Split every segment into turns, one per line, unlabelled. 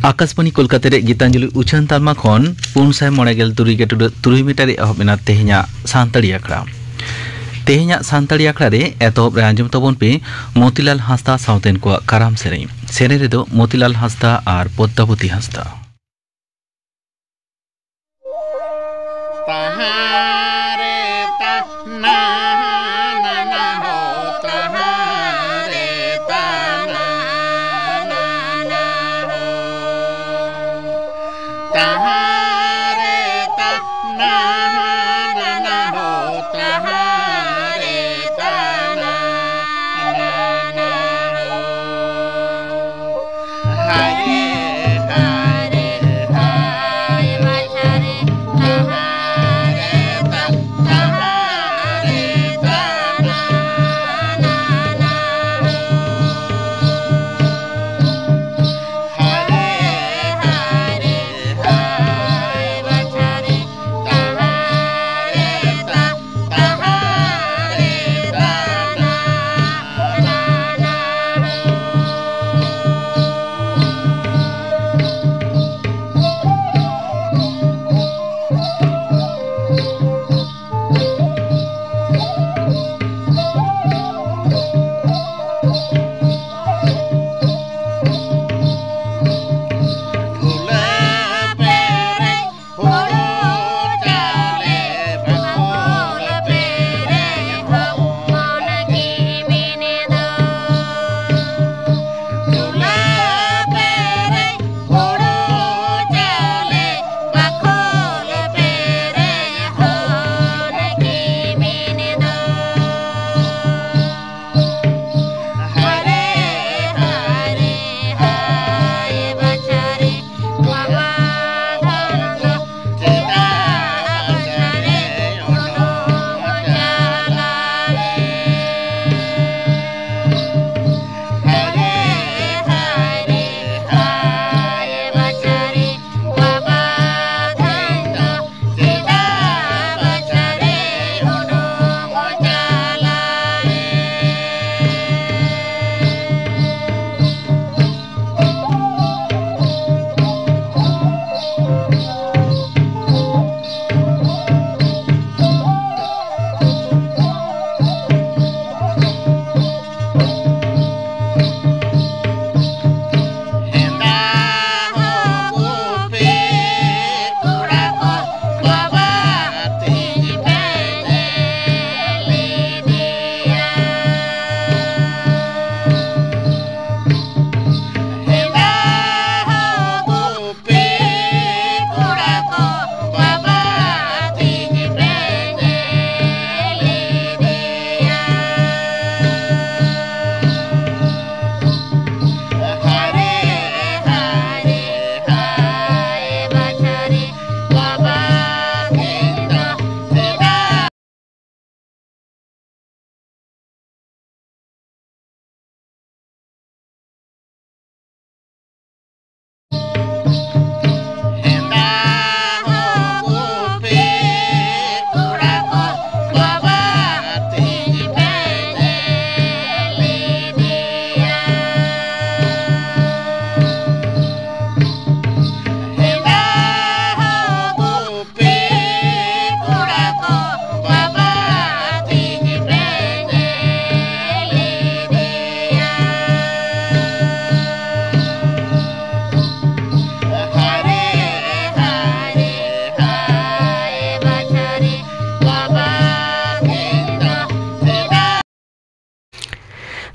आकाशवाणी कोलकाता रे गीतांजलि उछान तालमा खन 493 मीटर एहबना तेहना सानताड़ी आखड़ा तेहना सानताड़ी आखड़ा रे एतहब रे आंजम तबन पे मोतीलाल हांसदा साउतेन को काराम सेरे रे दो मोतीलाल हांसदा और पद्मावती हांसदा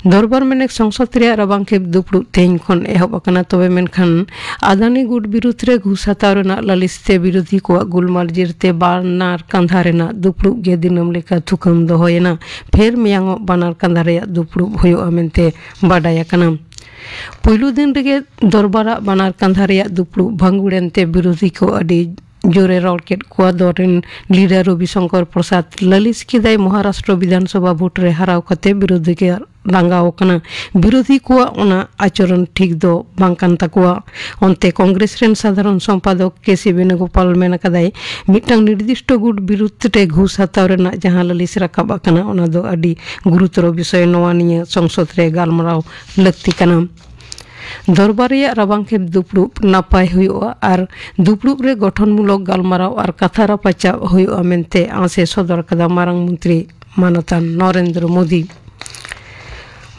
दरबार मेनेक संसद रे रबांग खेप दुपड़ू तेन खन एहब अकना तबे मेनखान आदानी गुट बिरुद्ध रे घुस हताव रेना ललिसते विरोधी को गुलमाल जिरते बानार कंधा रेना दुपड़ू गे दिनम लेका थुकम दोहोयना फेर मियांग बानार कंधा रे दुपड़ू होयो मेनते बाडाय अकना पहिलू दिन रेगे दरबार बानार कंधा रे दुपड़ू भंगुड़ेनते विरोधी को अडी जोरे रॉकेट को दौरेन लीडर रविशंकर प्रसाद ललिस किदाय महाराष्ट्र विधानसभा भोट रे हराव कते विरोधी के रंगाव कना विरोधी को आचरण ठीक दो बांकान तकुआ अंते कांग्रेस रेन साधारण संपादक केसी वेणुगोपाल मेन कदाय मिटंग निर्दिष्ट गुट विरुद्ध रे घुस हताव रेना जहां ललिस राकाब कना ओना दो अडी गुरुतर विषय नोवा निये संसद रे गालमराव लक्ति कना दरबार रेयाग राबांखेब दुपड़ुब नापाय हुयुआ और दुपड़ुब रे गठनमूलक गालमाराव और कथा रापाचा हुयुआ मेनते आसे सदर कदा मारांग मंत्री मानतान नरेंद्र मोदी।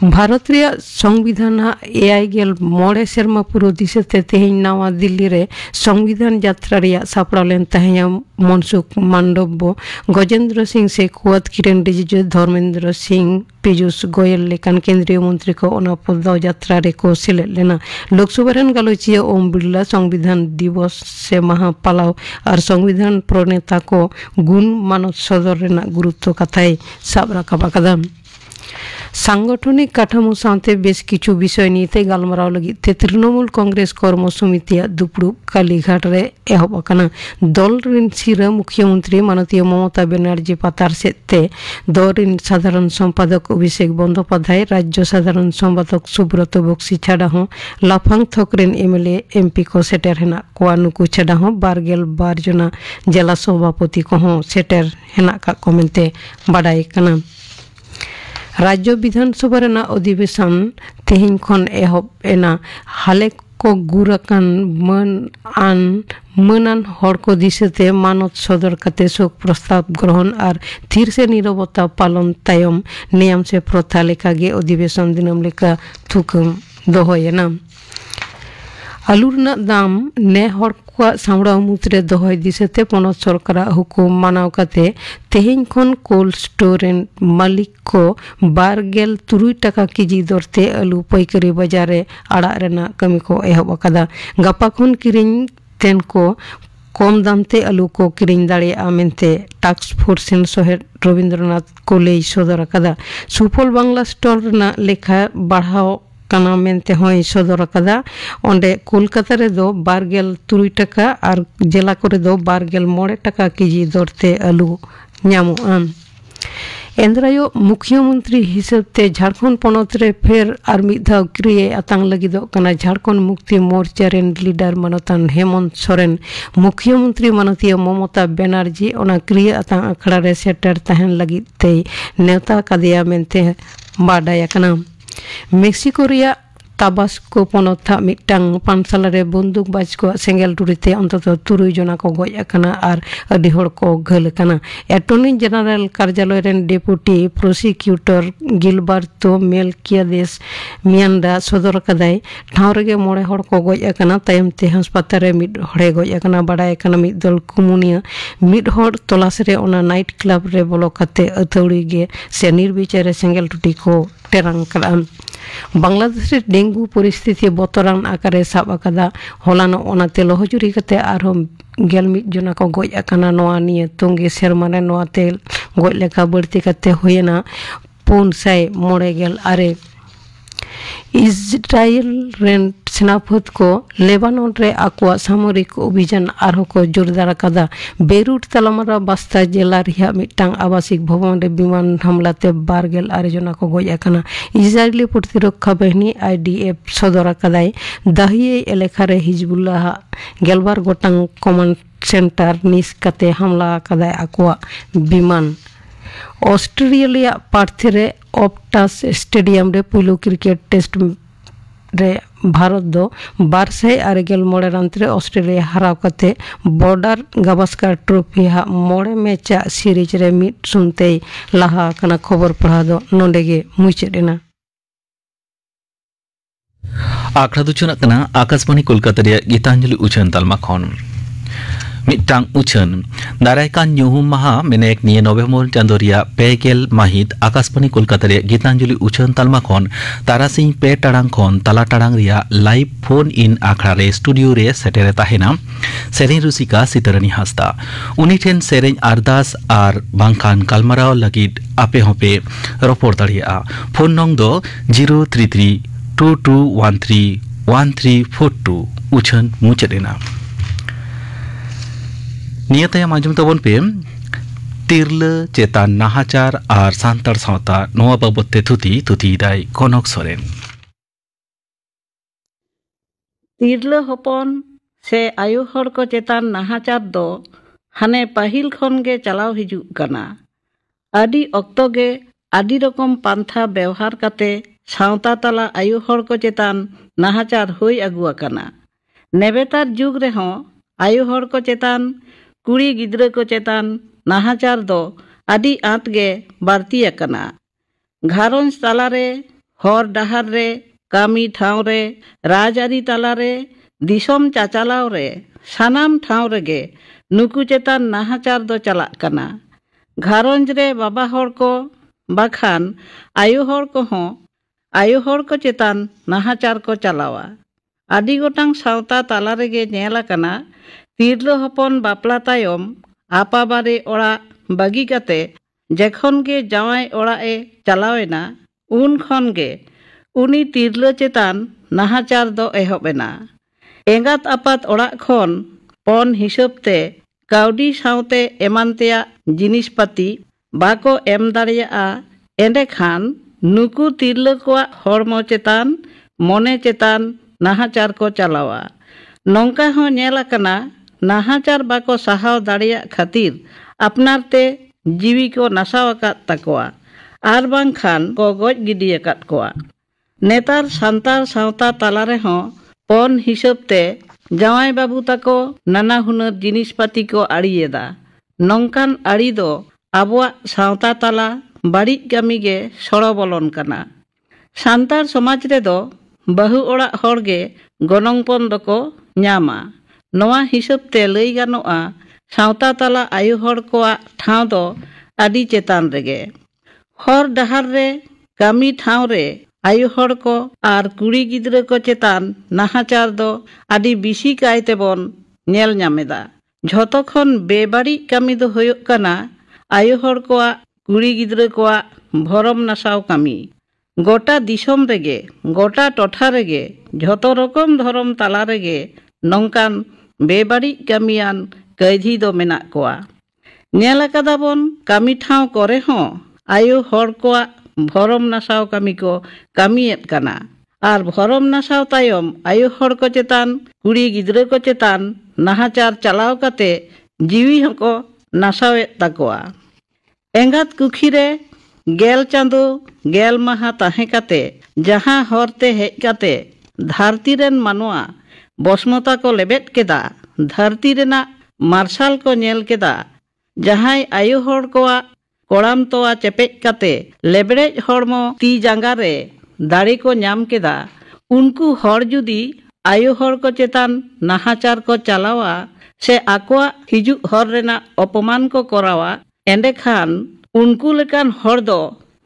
भारत रेयाग संविधान एआईगेल मोड़े सेरमा पुरो दिशते तेहेñ नवा दिल्ली रे संविधान यात्रा रेयाग सापड़ाव लेन तहेña मनसुख मांडव्य गजेंद्र सिंह शेखावत किरेन रिजिजू धर्मेंद्र सिंह पीयूष गोयल लेकान केंद्रीय मंत्री को ओना पद यात्रा रे को सेलेद लेना। लोकसभा रेन गालोचिया ओम बिरला संविधान दिवस से माहा पालाव और संविधान प्रणेता को गुण मानत सदर रेना गुरुत्व कथाय साब राखाब आकादा। सांगठनिक काठामो साथे बेश किछु विषय निये गालमाराव लगिते तृणमूल कांग्रेस कर्म समितिया दुपड़ुब कालीघाट रे एहब आकाना। दल रेन सिरा मुख्यमंत्री माननीय ममता बनर्जी पातार सेते दल रेन साधारण सम्पादक अभिषेक बंदोपाध्याय राज्य साधारण सम्पादक सुब्रत बक्सी छाड़ा हों लाफांग थक रेन एमएलए एमपी को सेटर हेना कोआ नुकु छाड़ा हों 12 जना जिला सभापति को हों सेटर हेना का कमेंटे बाडाय काना। राज्य विधानसभा रेना अधिवेशन तेहेñ खन एहब एना हाले को गुराकान मनान हर को दिशते मानत सदर कते शोक प्रस्ताव ग्रहण और थीर से नीरवता पालन तायम नियम से प्रथा लेखा गे अधिवेशन दिनम लेखा थुकम दोहयना। आलू रेनाग दाम ने हर को सामड़ाव मुद्रे दोहय दिशते पनत सरकार हुकुम मानाव कते तेहेñ खन कोल्ड स्टोर मालिक को 12 टाका केजी दरते आलू पैकारी बाजारे आड़ा रेना कमी को एहब आकादा। गापा खन किरिñ तेन को कम दामते आलू को किरिñ दाड़ेयागा मेनते टास्क फोर्स सहेद रविंद्रनाथ को लई सदर आकादा। सुफल बांग्ला स्टोर रेना लेखा बढ़ाव काना मेनते होय सदर आकादा। ओंडे कोलकाता रे दो 12 टाका और जिला करे दो 12 टाका केजी दरते आलू ᱧᱟᱢᱚᱜᱼᱟ। एंद्रायो मुख्यमंत्री हिसाबते झारखंड पनत रे फेर और मिद धाव क्रिए आतांग लगिदो कना झारखंड मुक्ति मोर्चा रेन लीडर मानतान हेमंत सोरेन मुख्यमंत्री माननीय ममता बनर्जी ओना क्रिए आतांग अखड़ा रे सेटर तहन लगिते नेता कदिया मेनते बाडाय आकाना। मेक्सिको रेया ताबास्को पनत मिटांग पानसाला रे बंदूकबाज को सेंगेल टुरीते अंतत 3 जना को गज आकाना और अडी हड़ को घायल आकाना। एटर्नी जेनारेल कार्यालय रेन डेपुटी प्रोसिक्यूटर गिलबार्तो मेलकियादेस मियांडा सदर कदाय ठाव रेगे 9 हड़ को गज आकाना तायमते हासपाताल रे मिद हड़े गज आकाना। बाडाय आकाना मिद दल कुमुनिया मिद हड़ तलाश रे ओना नाइट क्लब रे बोलो कते अथौड़ी गे से निर्विचारे सेंगेल टुटी को टेरांग करा। बांग्लादेश डेंगू परिस्थिति बतरान आकारे साब आकादा। हलानो ओनाते लहजुरी कते आरो 11 जना को गज आकाना। नोआ निये तोंगे सेरमा रे नोआते गज लेखा बढ़ती कते होयना 498। इजराइल रेन सेनापत को लेबानन रे आकुआ सामरिक अभियान आरो को जोरदार आकादा। बेरुट तलामारा बास्ता जिला रिया मिटांग आवासिक भवन रे विमान हमलाते 12 जना को गज आकाना। इजराइली प्रतिरक्षा बाहिनी आईडीएफ सदर आकादाय दाहिए एलेखा रे हिजबुल्लाह 12 गोटांग कमांड सेंटर निस कते हमला आकादाय आकुआ विमान। ऑस्ट्रेलिया पार्थे रे ऑप्टास स्टेडियम रे पुलो क्रिकेट टेस्ट रे भारत दो 209 रन रे ऑस्ट्रेलिया हराव कते border Gavaskar trophy 9 match series रे 1-0 लाहा कना। खबर पढ़ा दो नोंडेगे मुचेदेना।
आखड़ा दुचना कना आकाशवाणी कोलकाता रे गीतांजलि उछन तालमा खन मिटांग उछन दारायकान ᱧᱩᱦᱩᱢ माहा मेनेक निये नवेम्बर चांदो रिया पेगेल माहित आकाशवाणी कोलकाता रे गीतांजलि उछन तालमा खन तारासिंह 2 टाड़ांग खन ताला टाड़ांग रिया लाइव फोन इन आखड़ा रे स्टूडियो रे सेटेरे ताहेना सेरेñ रुसिका सितरानी हासदा। उनी ठेन सेरेñ अरदास आर बांखान गालमाराव लगिद आपे होपे रपोर दाड़िया। फोन नंग दो 03322131342 उछन मुचेदेना। नियतया मांझम तबन पे तिरला चेतान नाहाचार और सांतार सावता नोआ बाबते थुती दाय कनक सोरेन।
तिरला हपन से आयु हर को चेतान नाहाचार दो हाने पाहिल खन गे चलाव हिजुग कना। आदि ऑक्तो गे आदि रकम पांथा व्यवहार कते सावता तला आयु हर को चेतान नाहाचार हुई अगु आकाना। नेबेतार जुग रेहों आयु हर को चेतान कुड़ी गिद्रा को चेतान नाहाचार दो आदि आंत गे बारती आकाना। घारोंज तालारे हर डाहार रे कामी ठाव रे राजारी तालारे दिसोम चाचालाव रे सानाम ठाव रेगे नुकु चेतान नाहाचार दो चलाक कना। घारोंज रे बाबा हर को बाखान आयु हर को हों आयु हर को चेतान नाहाचार को चलावा। आदि गोटांग सावता ताला रेगे नेला कना तीरलो हपन बापला तायम आपा बारे ओड़ा बागी काते जेखन गे जावाय ओड़ा ए चलावेना उन खन गे उनी तीरलो चेतान नाहाचार दो एहबेना। एंगात आपात ओड़ा खन पन हिसाबते काउडी सावते एमानतेया जिनिस पाती बाको एम दाड़ियाआ एंडे खान नुकु तीरलो कोआ हड़मो चेतान मने चेतान नाहाचार को चलावा। नौका हो नेला कना नाहाचार बाको सहाव दाड़िया खातिर अपनारते जीवी को नासाव आकात ताकोआ आर बांग खान को गज गिडी आकात कोआ। नेतार सांतार सावता ताला रेहों पन हिसाबते जावाय बाबू ताको नाना हुनर जिनिस पाती को आड़ियेदा। नौकान आड़ी दो आबुआ सावता ताला बाड़ी कामी गे सड़ो बोलन कना। सांतार समाज रे दो बहु ओड़ा हर गे गनंगपन दको न्यामा। नवा हिसाबते लई गानोआ सावता ताला आयु हर कोआ ठाव दो आदि चेतान रेगे। हर डाहार रे कामी ठाव रे आयु हर को आर कुड़ी गिद्रा को चेतान नाहाचार दो आदि बिसी कायते बोन नेल न्यामेदा। झोतो खन बेबाड़ी कामी दो होयोग कना आयु हर कोआ कुड़ी गिद्रा कोआ भरम नासाव कामी। गोटा दिसोम रेगे गोटा टोठा रेगे झोतो रकम धरम ताला रेगे नौकान बेबाड़ी कामियान कैदी दो मेना कोआ। नेल आकादा बोन कामी ठाव करे हों आयु हर कोआ भरम नासाव कामी को कामियेत कना। आर भरम नासाव तायम आयु हर को चेतान कुड़ी गिद्रा को चेतान नाहाचार चलाव काते जीवी हको नासावेत ताकोआ। एंगात कुखिरे गेल चांदो गेल माहा ताहे काते जहां हरते हेज काते धरती रेन मानवा बसमता को लेबेट केदा धरती रेना मार्शल को नेल केदा। जहां आयु हर कोआ कोड़ाम तोआ चेपेज काते लेबड़ेज हड़मो ती जांगा रे दाड़ी को नाम केदा। उनको हर जुदी आयु हर को चेतान नाहाचार को चलावा से आकोआ हिजु हर रेना अपमान को करावा एंडे खान उनको लेकान हर दो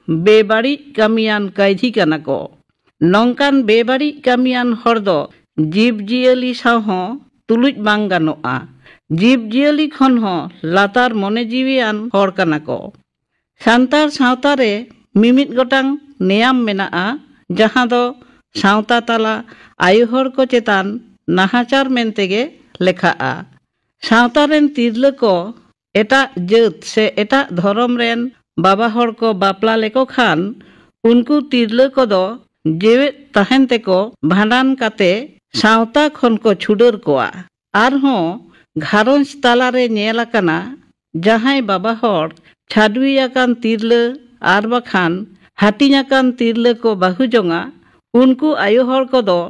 बेबाड़ी कामियान कैदी कना को। नौकान बेबाड़ी कामियान हर दो जीव जियली साव हों तुलुज बांग गानोआ। जीव जियली खन हों लातार मने जीवियान हर कना को। सांतार सावता रे मिमित गोटांग नेयाम मेनाआ जहां दो सावता ताला आयु हर को चेतान नाहाचार मेनतेगे लेखाआ। सावता रेन तीरला को एटा जात से एटा धर्म रेन बाबा हर को बापला लेको खान उनको तीरला को दो जेवेत तहन तेको भांडान काते सावता खन को छुडर कोआ। आर हों घारोंज ताला रे नेला कना जहां बाबा हर छाडवी आकान तीरला आर बाखान हाटिंग आकान तीरला को बाहु जोंगा उनको आयु हर को दो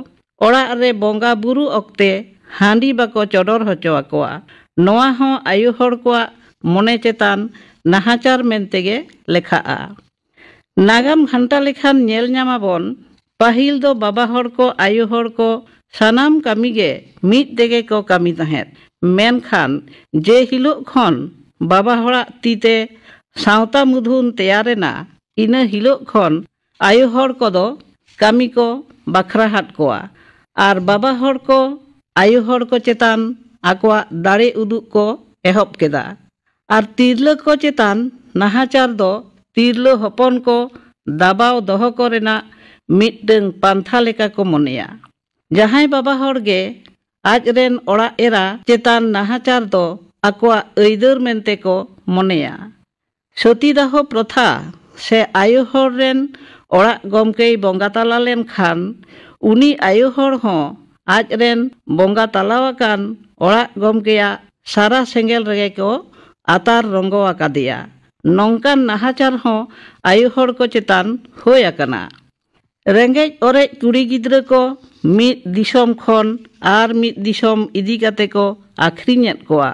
ओड़ा रे बोंगा बुरु ओक्ते हांडी बाको चोडर होचो आकोआ। नोआ हों आयु हर कोआ मने चेतान नाहाचार मेनतेगे लेखाआ। नागाम घंटा लेखान नेल न्यामाबन पाहिल दो बाबा हर को आयु हर को सानाम कामीगे मीत देगे को कामी तहेत। मेनखान जे हिलो खन बाबा हरा तीते सावता मुधुन तेयारेना इना हिलो खन आयु हर को दो कामी को बाखरा हाट कोआ। आर बाबा हर को आयु हर को चेतान आकोआ दाड़े उदुग को एहब केदा। आर तीरला को चेतान नाहाचार दो तीरला हपन को दाबाव दोहो कोरेना मिटदंग पांथा लेका को मनेया। जहां बाबा हर गे आज रेन ओड़ा एरा चेतान नाहाचार दो आकोआ ऐदर मेनते को मनेया। सतीदाह प्रथा से आयु हर रेन ओड़ा गमके बंगा तला लेन खान उनी आयु हर हों आज रेन बंगा तलावाकान ओड़ा गमकेया सारा सेंगेल रेगे को आतार रंगो आकादिया। नौकान नाहाचार हों आयु हर को चेतान होय आकाना। रेंगेज ओरेज कुड़ी गिद्रा को मिद दिसोम खन आर मिद दिसोम इदी काते को आखरिñेद कोआ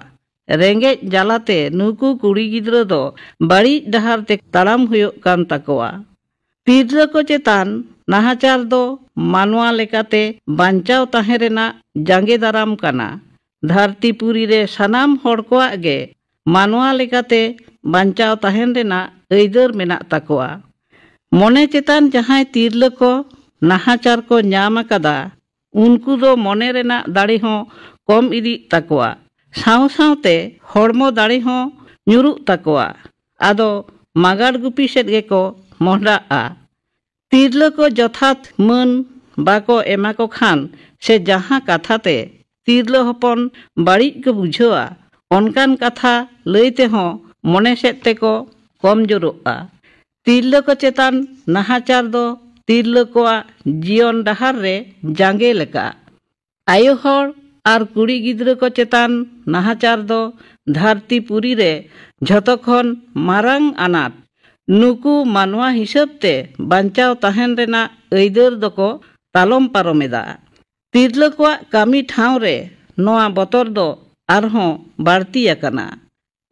रेंगेज जालाते नुकु कुड़ी गिद्रा दो बड़ी डहार ते ताड़ाम हुयो कान ताकोआ तीर्ला को चेतान नाहाचार दो मानवा लेकाते बांचाव ताहें रेना जांगे दाराम काना धरतीपुरी रे सनाम हर कोआ गे मानवा लेकाते बांचाव ताहें रेना ऐदर मेना ताकोआ मने चेतान जहां तीर्ला को नाहाचार को ᱧᱟᱢ आकादा उनको दो मने रेना दाड़ी हों कम इदी ताकोआ साव सावते हड़मो दाड़ी हों ᱧᱩᱨᱩᱜ ताकोआ आदो मागाड़ गुपी सेद गेको मोहडाआ तीर्ला को जथात मन बाको एमा को खान से जहां कथाते तीर्ला हपन बाड़ी को बुझोआ अनकान कथा लईते हों मने सेदते को कम जोरोआ तीर्ला को चेतान नाहाचार दो तीर्ला को जीवन डहार रे जांगे लेका आयो हर आर कुड़ी गिद्रा को चेतान नाहाचार दो धरतीपुरी रे झतखन मारांग आनात नुकु मानवा हिसाब ते बांचाव ताहेन रेना ऐदर दको तालम पारोमेदा तीर्ला को कामी ठाव रे नोआ बतर दो आरहों बाड़ती आकाना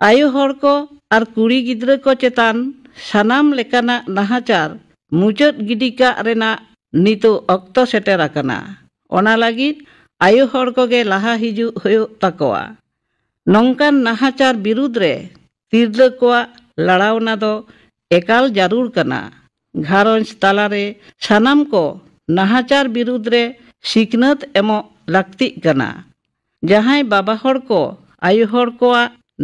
आयो हर को आर कुड़ी गिद्रा को चेतान सानाम लेकाना नाहाचार मुचाद गिडिका रेना नितो अक्तो सेटेर आकाना ओना लागिद आयो हर को गे लाहा हिजु होयो ताकोआ नौकान नाहाचार बिरुद रे तीर्ला को लड़ावना दो एकाल जारूर कना घारंज तालारे सानाम को नाहाचार बिरुद रे सिखनत एमो लाक्ति कना जहां बाबा हर को आयो हर को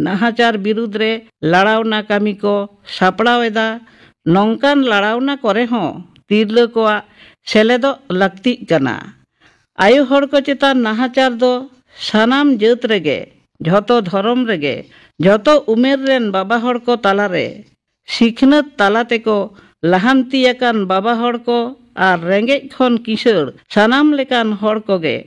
नाहाचार बिरुद रे लड़ावना कामी को सापड़ावेदा नौकान लड़ावना करे हों तीर्ला को सेलेदो लाक्ति कना आयो हर को चेतान नाहाचार दो सानाम जात रेगे झतो धर्म रेगे झतो उमेर रेन बाबा हर को तालारे सिखनत तालाते को लहानतियाकान बाबा हर को आर रेंगेज खन किशोर सानाम लेकान हर कोगे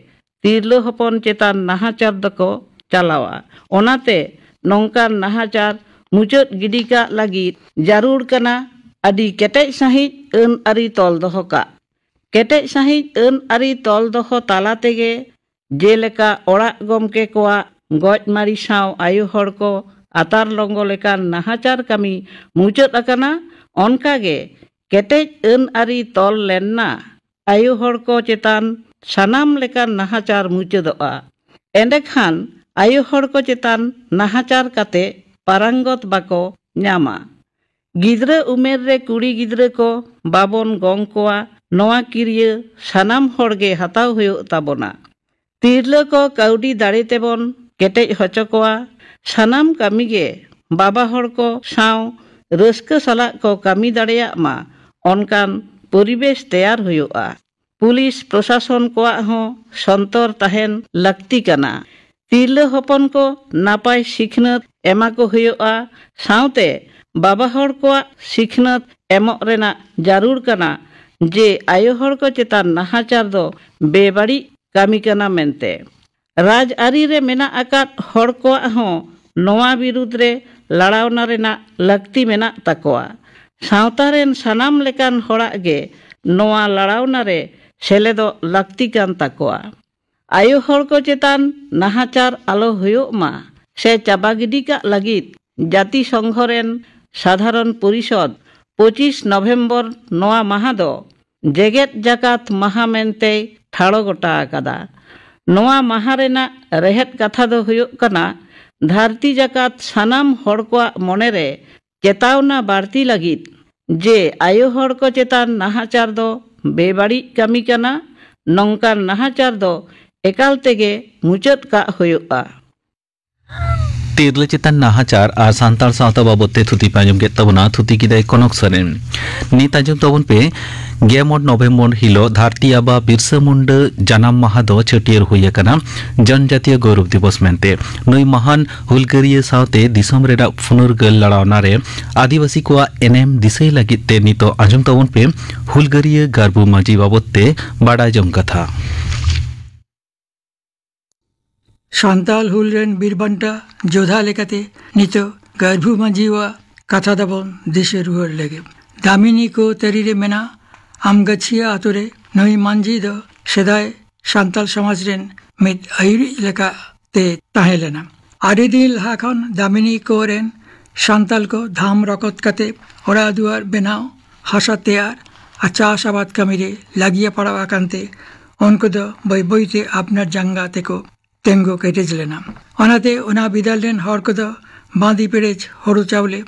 तीर्ला हपन चेतान नाहाचार दको चालावा ओनाते नौकान नाहाचार मुचाद गिडिका लागिद जारूर कना आदि केटेज साहिज अन आरी तल दोहोका केटेज साहिज अन आरी तल दोहो ताला तेगे जेलेका ओड़ा गमके कोआ गज मारी साव आयो हर को आतार लंगो लेकान नाहाचार कामी मुचाद आकाना अनकागे केटेज अन आरी तल लेन्ना आयो हर को चेतान सानाम लेकान नाहाचार मुचादोआ एंडेखान आयो हर को चेतान नाहाचार काते पारांगत बाको ᱧᱟᱢᱟ गिद्रा उमेर रे कुड़ी गिद्रा को बाबन गंग कोआ नवा किरिया सानाम हरगे हताव हुयो ताबोना तीर्ला को काउडी दाड़े तेबन केटेज हचो कोआ सानाम कामीगे बाबा हर को साव रस्का साला को कामी दाड़ेया मा अनकान परिवेश तैयार हुयोआ पुलिस प्रशासन कोआ हो संतर ताहेन लाक्ति कना तीर्ला हपन को नापाय सिखनत एमा को हुयोआ सावते बाबा हर को सिखनत एमक रेना जारूर कना जे आयो हर को चेतान नाहाचार दो बेबाड़ी कामी कना मेनते राज आरी रे मेना आकात हर को हो नवा बिरुद रे लड़ावना रेना लाक्ति मेना ताकोआ सावता रेन सानाम लेकान हड़ा गे नवा लड़ावना रे सेलेदो लाक्ति कान ताकोआ आयो हर को चेतान नाहाचार आलो हुयो मा से चाबा गिडिका लागिद जाति संघरेन साधारण परिषद 25 नवेम्बर नवा माहा दो जेगेत जाकात माहा मेनते ठाड़ो गोटा आकादा नवा माहा रेना रेहेद कथा दो हुयो कना धरती जाकात सानाम हर को मनेरे चेतावना बाड़ती लागिद जे आयो हर को चेतान नाहाचार दो बेबाड़ी कामी कना नौकान नाहाचार दो एकाल तेगे मुचाद का हुयोआ
तीर्ला चेतान नाहाचार और सान्ताल सावता बाबते थुति पे आंजम के तबना थुति किदाय कनक सरेन नित आंजम तबन पे 11 नवेम्बर हिलो धरती आबा बिरसा मुंडा जानाम माहा दो छटियर हुई कना जनजातीय गौरव दिवस मेनते नई महान हुलगारिया सावते दिसम रेडा फुनुरगल लड़ावना रे आदिवासी को एनएम दिसई लगिते नितो आंजम तबन पे हुलगारिया गारबु माजी बाबते बाड़ा जम कथा
सान्ताल हुल रेन बीरबांटा जोधा लेकाते नितो गारबु माजीवा कथा दबन दिसे रुहर लेगे दामिनी को तरीरे मेना আমগাछिया आतुरे नई मांझी दो सेदाय सान्ताल समाज रेन मिद आयुरी लेकाते ताहें लेना आरे दिन लहा खन दामिनी को रेन सान्ताल को धाम रकत काते ओरा दुआर बेनाव हासा तेयार और चाष आबाद कामिरे लागिया पड़ा आकांते उनको दो बई बईते आपनार जांगा तेको तेंगो केटेज लेना ओनाते ओना बिदाल रेन हर को दो बाँधी पेरेज हरु चावले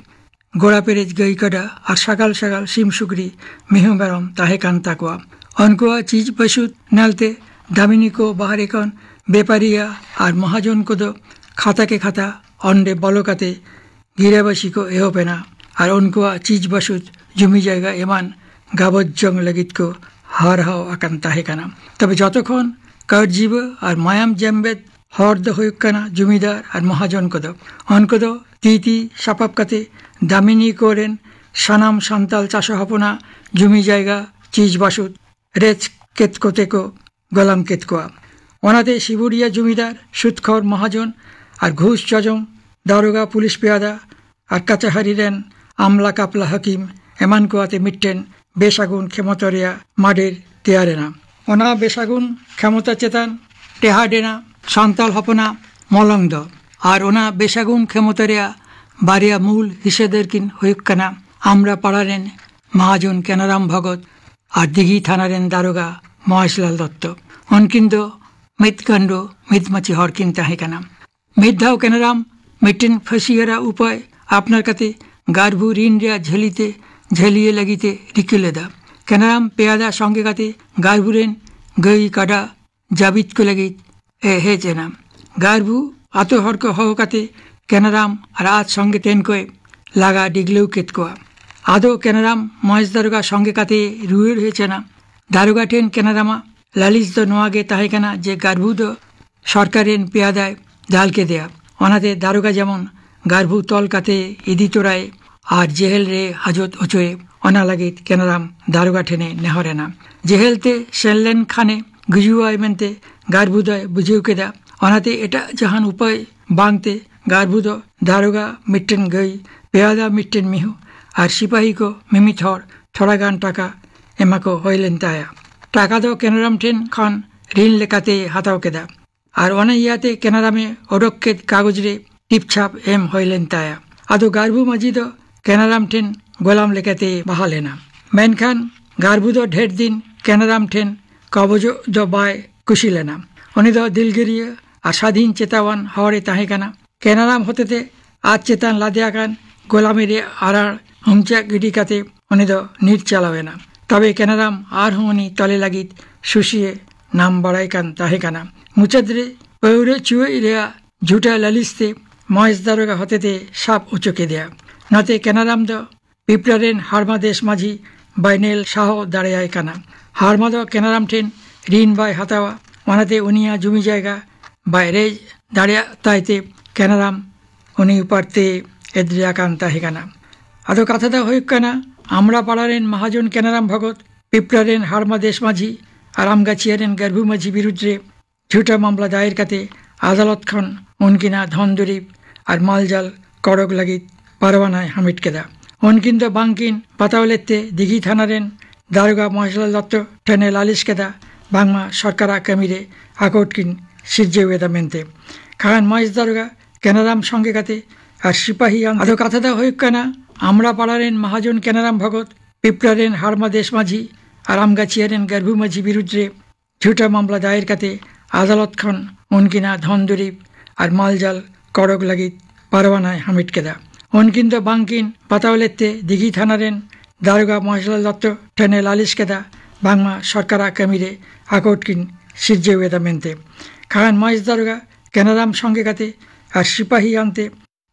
गोड़ा पेरेज गई कड़ा और सकाल सकाल सिम सुकरी मिहु बेरम ताहे कान ताकुआ उनको चीज पशुत नालते दामिनी को बाहर कन बेपारिया और महाजन को दो खाता के खाता अंडे बलकाते गिराबासी को एहोपेना और उनको चीज बसुत जमी जायगा एमान गाबज्जंग लगित को हार हाओ आकान ताहे काना तबे जतक्षण कर्जीब और मायाम जेम्बेद हर्द हुयकाना जमीदार और महाजन को दो उनको दो तीती सापाप काते दामिनी को रेन सानाम सान्ताल चाषो हपना जमी जायगा चीज बसुत रेच केतकोते को गलाम केतकोआ ओनाते शिबुरिया जमीदार सुदखोर महाजन और घुष चजम दारोगा पुलिस पेयादा और काचाहारी रेन आमला कापला हकीम एमान को आते मिट्टेन बेसागुन क्षमतरिया माडेर तेयारेना ओना बेसागुन क्षमता चेतान टेहाडेना सान्ताल हपना मलंग दो और ओना बेसागुन क्षमतरिया बारिया मूल हिसेदेरकिन हुयकाना आमरा पाड़ारेन महाजन केनाराम भगत और दिघी थानारेन दारोगा महेशलाल दत्त उनकिन दो मितकांडो मितमाची हरकिन ताहेकाना मिद्धाओ केनाराम मिट्टेन फसियारा उपाय आपनार काते गार्भु ऋण रिया झेलिते झेलिए लगिते रिकिलेदा केनाराम पेयादा संगे काते गार्भुरेन गई काडा जाबित को लगित ए हे जेना गार्भु आतोहर को हो काते केनाराम रात संगे तेन को लागा डिगलेउ केतकोआ आदो केनाराम महेश दारोगा संगे काते रुएर हेचेना दारोगा टेन केनारामा लालिस दो नोआगे ताहेकाना जे गार्भु दो सरकारेन पेयादाय दालके देया ओनाते दारोगा जेमन गार्भु तल काते इदी तोराय और जेहेल रे हाजत ओचोए ओना लागित केनाराम दारोगा टेने नेहरेना जेहेलते सेनलेन खाने गुजुआय मेनते गार्भुदय बुझेउ केदा ओनाते एटा जहान उपाय बांगते गार्भुदो दारोगा मिट्टेन गई पेयादा मिट्टेन मिहु और सिपाही को मिमिथर थोड़ा गान टाका एमाको होइलेन ताया टाका दो केनाराम टेन खन ऋण लेकाते हाताओ केदा और ओना इयाते केनारामे ओडक्केत कागज रे टिपछाप एम होइलेन ताया आदो गार्भु माजी दो केनाराम टेन गोलाम लेकाते बहालेना मेनखान गार्भु दो ढेर दिन केनाराम टेन कबजो दो बाय कुशिलेना उनी दो दिलगिरिया और स्वाधीन चेतावान हरे ताहेकाना केनाराम होतेते आज चेतान लादियाकान गोलामी रे आरार हुमचा गिडी काते उनी दो नीर चालावेना तबे केनाराम आर हुनी तले लागित सुशिए नाम बड़ाईकान ताहेकाना मुचद्रे पौरे चुए इरिया झूठा ललिस्ते महेश दारोगा होतेते साप उचुके दिया नते केनाराम दो पिपलारेन हारमा देश माझी बाइनेल शाह दाड़ाय काना हारमा दो केनाराम टेन ऋण बाय हातावा ओनाते उनिया जमी जायगा बायरे दाड़िया ताइते केनाराम उनी उपारते एद्रियाकान ताहेकाना आदो कथा दा हुयकाना आमरा पाड़ारेन महाजन केनाराम भगत पिपलारेन हारमा देश माझी और आमगाछियारेन गार्भु माझी बिरुद्धे झूठा मामला दायर काते आदालत खन उनकिना धन दरिब और मालजाल कड़क लगित पारवानाय हामिट केदा उनकिन दो बांकिन पातावलेते दिघी थानारेन दारोगा महेशलाल दत्त टेने लालिश केदा बांगमा सरकारा कामिरे आकोटकिन सिरजे वेदा मेनते खान महेश दारोगा केनाराम संगे काते और सिपाही आदो कथा दा हुयकाना आमरा पाड़ारेन महाजन केनाराम भगत पिपलारेन हारमा देश माझी और आमगाछियारेन गार्भु माझी बिरुद्धे झूठा मामला दायर काते आदालत खन उनकिना धन दरिब और मालजाल कड़क लगित पारवानाय हामिट केदा उनकिन दो बांकिन पातावलेते दिघी थानारेन दारोगा महेशलाल दत्त टेने लालिश केदा बांगमा सरकारा कामिरे आकोटकिन सिरजे वेदा मेनते खान महेश दारोगा केनाराम संगे काते और सिपाही आनते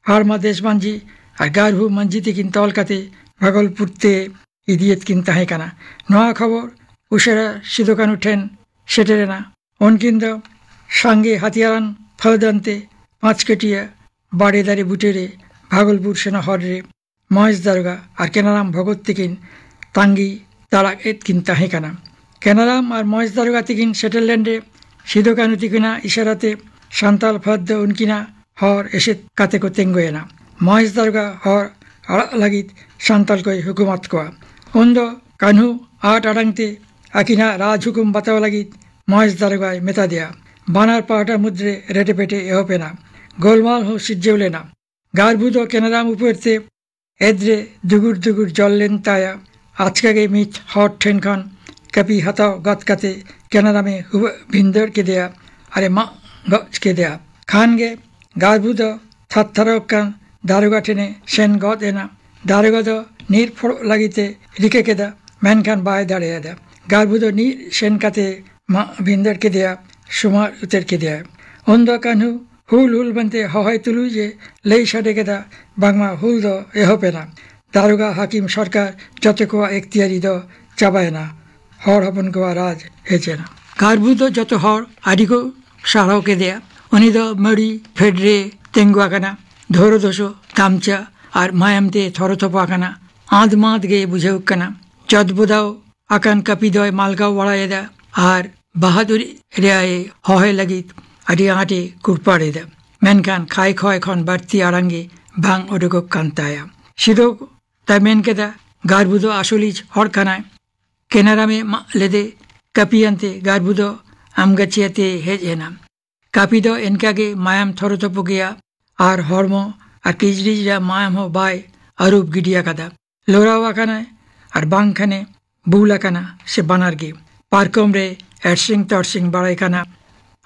हारमा देश मांझी और गार्भु मांझीते किन तल काते भागलपुरते इदियत किन ताहेकाना नोआ खबर उशेरा सिदोकानु टेन सेटेरेना उनकिन दो सांगे हाथियारान फलदानते पाँच कटिया बाड़ेदारे बुटेरे भागलपुर सेना हरे महेश दारोगा और केनाराम भगत तिकिन तांगी ताड़ाक एतकिन ताहेकाना केनाराम और महेश दारोगा तिकिन सेटेलैंडे सिदोकानु तिकिना इशाराते सान्ताल फद्द उनकिना हर एसे काते को तेंगोयना महेश दारोगा हर आड़ा लागित सान्ताल को हुकुमत कोआ उन दो कान्हू 8 aड़ांगते आकिना राज हुकुम बताव लगित महेश दारोगाय मेता दिया बानार पाहटा मुद्रे रेटे पेटे एहोपेना गोलमाल हो सिज्जेवलेना गारबुदो केनाराम उपरते एद्रे दुगुर दुगुर जल्लेन ताया आजकागे मित हॉट ठेन खान कपी हताव गत कते केनारामे हुब भिंदर के दिया अरे मा गच के दिया खान गे गारबुदो थत्थरक कान दारोगा ठेने सेन गत एना दारोगा दो नीर फोड़ लगिते रिके केदा मैन खान बाय दाड़े दा गारबुदो नीर सेन कते मा भिंदर के दिया सुमार उतर के दिया उन्दो कान्हु हुल हुल बनते हवाई तुलु जे लई साडे केदा बांगमा हुल दो एहोपेना दारोगा हाकिम सरकार जते कोआ एक्तियारी दो चाबायना हर हपन कोआ राज हेचेना गारबुदो जतो हर आदिको साराव के दिया उनी दो मड़ी फेडरे तेंगुआकाना धोरो दोसो तामचा और मायामते थोरोथोपाकाना आद माद गे बुझेउकाना चदबुदाव आकान कपिदय मालगाव वड़ायदा और बहादुरी रेयाए हहे लगित आदि आटे कुरपाड़े दा मेनखान खाई खय खन बाड़ती आड़ांगे बांग ओडोको कांताया सिदो ता मेन केदा गारबुदो आसलिज हरखानाय केनारामे लेदे कापियान्ते गारबुदो आमगाचियाते हेजेना कापिदो एनकागे मायाम थोरोथोपो गया और हर्म और किजरिजरा मायाम हो बाय अरूप गिडिया कादा लोरावाकानाय और बांगखाने बुलाकाना से बानारगे पारकम रे एडसिंग तर्सिंग बाड़ायकाना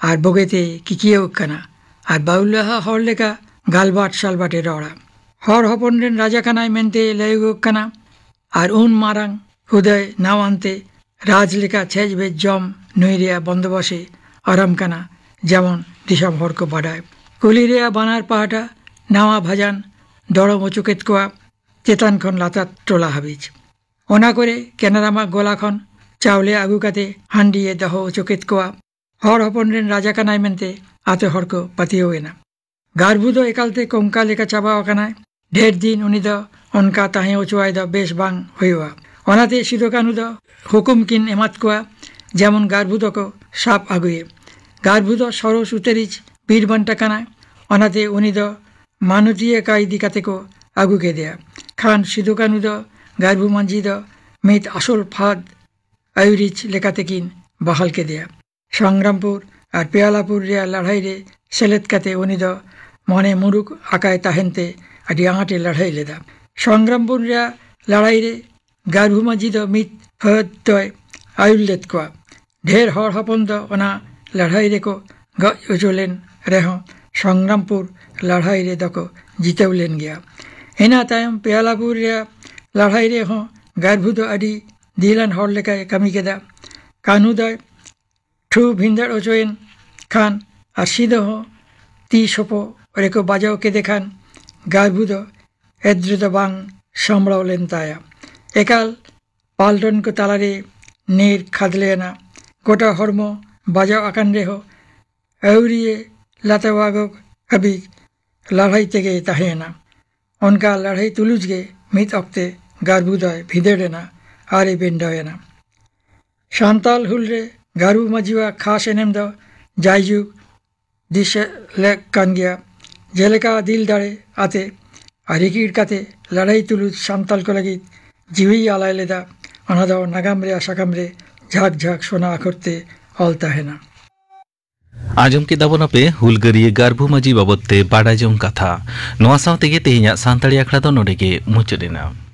और बगेते किकियेउकाना और बाउलाहा हर लेका गालबाट सालबाटे रड़ा हर हपन रेन राजाखानाय मेनते लेयुकाना और उन मारांग हुदय नावान्ते राज लेका छेजबे जम नईरिया बंदोबसे आरामकाना जेमन दिसम हर को बाड़ाय कुलिरिया बानार पाहाटा नावा भाजान दड़म चुकेत कोआ चेतान खन लाता टोला हाबिज ओना करे केनारामा गोला खन चावले आगु काते हांडिये दह चुकेत कोआ हर हपन रेन राजाखानाय मेनते आते हर को पातियोएना गारबुदो एकालते कंका लेका चाबावाकानाय ढेर दिन उनी दो अनका ताहे ओचुआय दो बेश बांग हुआ ओनाते सिदोकानु दो हुकुम किन एमात कोआ जेमन गारबुदो को साप आगुए गारबुदो सरस उतेरिज पीर बंटाकानाय ओनाते उनी दो मानुतिये कायदी काते को आगु के दिया खान सिदोकानु दो गारबु मांझी दो मित आसल फाद आयुरिज लेकाते किन बहाल के दिया संग्रामपुर और पेयालापुर रे लड़ाई रे सेलेत काते उनी दो मने मुरुक आकाय ताहेनते आदि आटे लड़ाई लेदा संग्रामपुर रे लड़ाई रे गारबु मांझी दो मित फद तय आयुलेत को ढेर हर हपन दो ओना लड़ाई रे को गज उजुलेन रेहो संग्रामपुर लड़ाई रे दको जितेवलेन गया इना तायम पेयालापुर रे लड़ाई रे हो गारबु दो आदि दिलन हर लेका कमी केदा कानू दय ठू भिंदर ओचोयन खान और सीधो हो ती सोपो रेको बाजाओ के देखान गारबु दो एद्रुत बांग सामड़ावलेन ताया एकाल पाल्टन को तालारे नीर खादलेना गोटा हर्म बाजाओ आकान रे हो एवरिये लातावागो अभी लड़ाई तेगे ताहेना उनका लड़ाई तुलुज गे मित अक्ते गारबु दय भिदेना आरे बेंडायना शांताल हुलरे गारबु माजिवा खास एनेम दो जायजुग दिशे लेक कान गया जेलेका दिल दाड़े आते आरिकीर काते लड़ाई तुलुज शांताल को लगी जीवी आलाय लेदा ओना दो नागाम रे आसाकाम रे झाक झाक सोना आखरते अलता है ना
आजम के दाबोना पे हुलगरिये गारबु माजी बाबते बाड़ा जों कथा नोआ सावते गे तेहेन्या सान्ताड़ी आखड़ा दो नोडे गे मुचादेना।